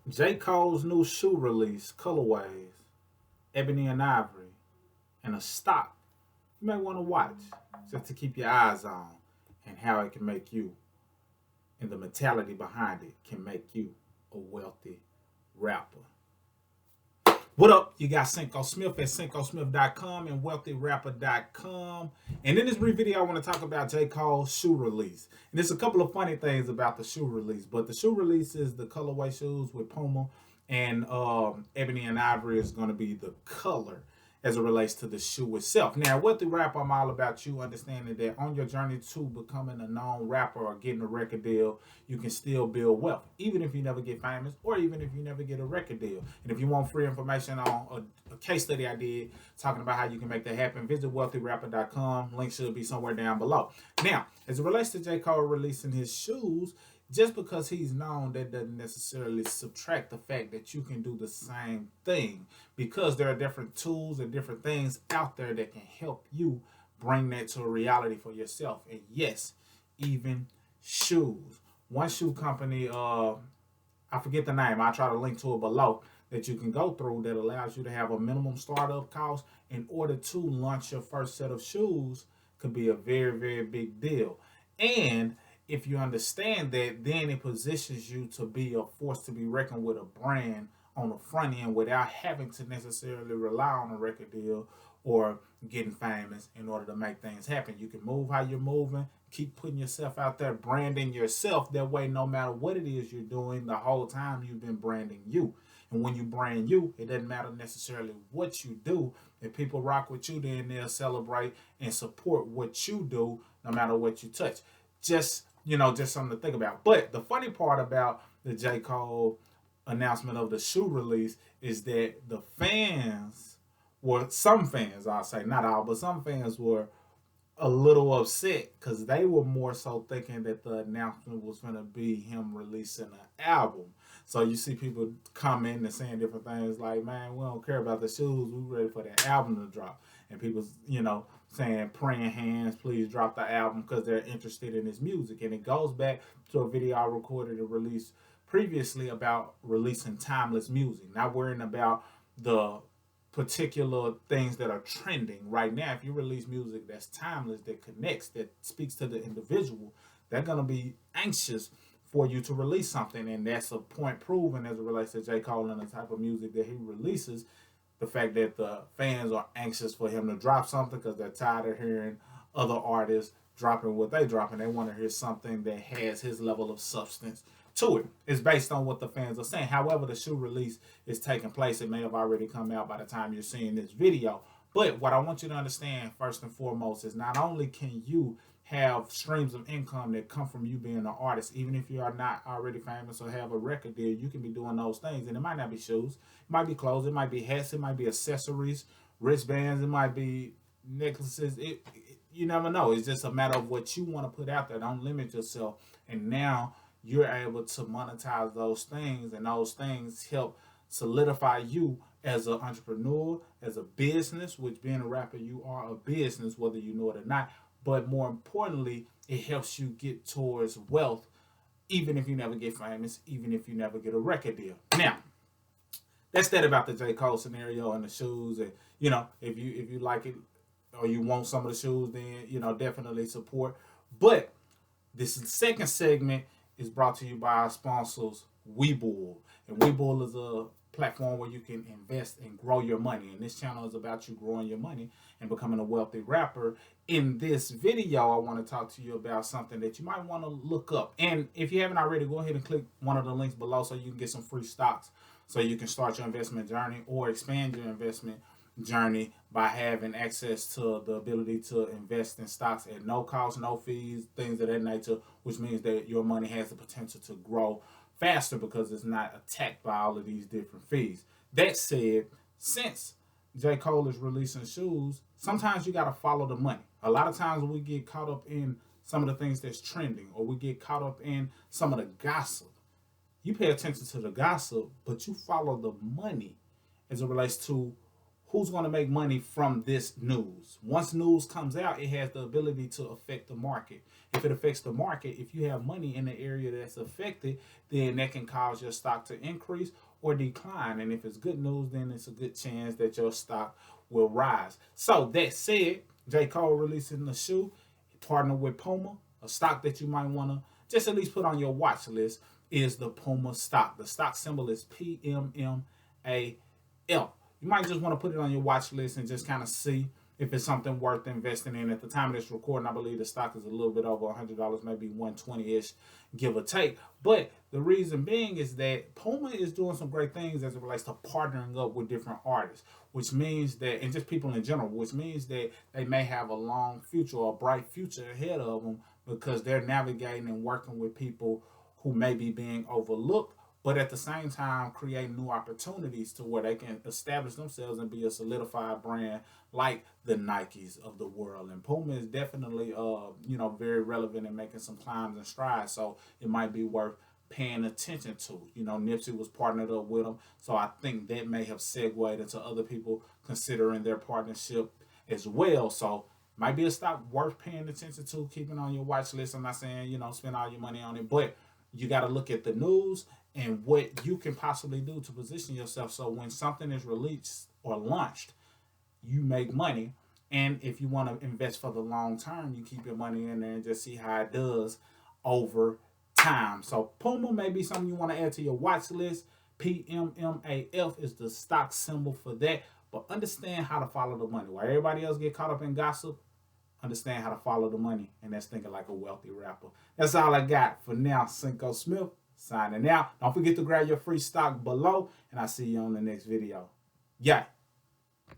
J. Cole's new shoe release, Colorways, Ebony and Ivory, and a stock you may want to watch just to keep your eyes on and how it can make you and the mentality behind it can make you a wealthy rapper. What up? You got Cinco Smith at CincoSmith.com and WealthyRapper.com. And in this brief video, I want to talk about J. Cole's shoe release. And there's a couple of funny things about the shoe release. But the shoe release is the colorway shoes with Puma, and Ebony and Ivory is going to be the color as it relates to the shoe itself. Now, Wealthy Rapper, I'm all about you understanding that on your journey to becoming a known rapper or getting a record deal, you can still build wealth, even if you never get famous or even if you never get a record deal. And if you want free information on a case study I did talking about how you can make that happen, visit wealthyrapper.com. Link should be somewhere down below. Now, as it relates to J. Cole releasing his shoes, just because he's known, that doesn't necessarily subtract the fact that you can do the same thing, because there are different tools and different things out there that can help you bring that to a reality for yourself. And yes, even shoes. One shoe company, I forget the name, I'll try to link to it below, that you can go through that allows you to have a minimum startup cost in order to launch your first set of shoes, could be a very, very big deal. And if you understand that, then it positions you to be a force to be reckoned with, a brand on the front end, without having to necessarily rely on a record deal or getting famous in order to make things happen. You can move how you're moving, keep putting yourself out there, branding yourself. That way, no matter what it is you're doing, the whole time you've been branding you. And when you brand you, it doesn't matter necessarily what you do. If people rock with you, then they'll celebrate and support what you do, no matter what you touch. Just something to think about. But the funny part about the J. Cole announcement of the shoe release is that the fans, well, some fans, I'll say, not all, but some fans were a little upset because they were more so thinking that the announcement was going to be him releasing an album. So you see people commenting and saying different things like, man, we don't care about the shoes. We're ready for that album to drop. And people, saying, praying hands, please drop the album, because they're interested in his music. And it goes back to a video I recorded and released previously about releasing timeless music, not worrying about the particular things that are trending right now. If you release music that's timeless, that connects, that speaks to the individual, they're going to be anxious for you to release something. And that's a point proven as it relates to J. Cole and the type of music that he releases. The fact that the fans are anxious for him to drop something because they're tired of hearing other artists dropping what they drop, and they want to hear something that has his level of substance to it. It's based on what the fans are saying. However, the shoe release is taking place. It may have already come out by the time you're seeing this video. But what I want you to understand first and foremost is not only can you have streams of income that come from you being an artist, even if you are not already famous or have a record deal, you can be doing those things. And it might not be shoes, it might be clothes, it might be hats, it might be accessories, wristbands, it might be necklaces. You never know. It's just a matter of what you want to put out there. Don't limit yourself. And now you're able to monetize those things, and those things help solidify you as an entrepreneur, as a business, which being a rapper, you are a business, whether you know it or not. But more importantly, it helps you get towards wealth, even if you never get famous, even if you never get a record deal. Now, that's that about the J. Cole scenario and the shoes. And if you like it or you want some of the shoes, then definitely support. But this second segment is brought to you by our sponsors, Webull. And Webull is a platform where you can invest and grow your money. And this channel is about you growing your money and becoming a wealthy rapper. In this video, I want to talk to you about something that you might want to look up. And if you haven't already, go ahead and click one of the links below so you can get some free stocks, so you can start your investment journey or expand your investment journey by having access to the ability to invest in stocks at no cost, no fees, things of that nature, which means that your money has the potential to grow faster because it's not attacked by all of these different fees. That said, since J. Cole is releasing shoes, sometimes you got to follow the money. A lot of times we get caught up in some of the things that's trending, or we get caught up in some of the gossip. You pay attention to the gossip, but you follow the money as it relates to who's going to make money from this news? Once news comes out, it has the ability to affect the market. If it affects the market, if you have money in the area that's affected, then that can cause your stock to increase or decline. And if it's good news, then it's a good chance that your stock will rise. So that said, J. Cole releasing the shoe, partner with Puma, a stock that you might want to just at least put on your watch list is the Puma stock. The stock symbol is PMMAL. You might just want to put it on your watch list and just kind of see if it's something worth investing in. At the time of this recording, I believe the stock is a little bit over $100, maybe 120-ish, give or take. But the reason being is that Puma is doing some great things as it relates to partnering up with different artists, which means that, and just people in general, which means that they may have a long future or a bright future ahead of them because they're navigating and working with people who may be being overlooked, but at the same time create new opportunities to where they can establish themselves and be a solidified brand like the Nikes of the world. And Puma is definitely very relevant in making some climbs and strides, so it might be worth paying attention to. Nipsey was partnered up with them, so I think that may have segued into other people considering their partnership as well. So might be a stock worth paying attention to, keeping on your watch list. I'm not saying spend all your money on it, but you got to look at the news and what you can possibly do to position yourself so when something is released or launched, you make money. And if you want to invest for the long term, you keep your money in there and just see how it does over time. So Puma may be something you want to add to your watch list. PMMAF is the stock symbol for that. But understand how to follow the money. While everybody else get caught up in gossip, understand how to follow the money. And that's thinking like a wealthy rapper. That's all I got for now. Cinco Smith signing out. Don't forget to grab your free stock below. And I'll see you on the next video. Yeah.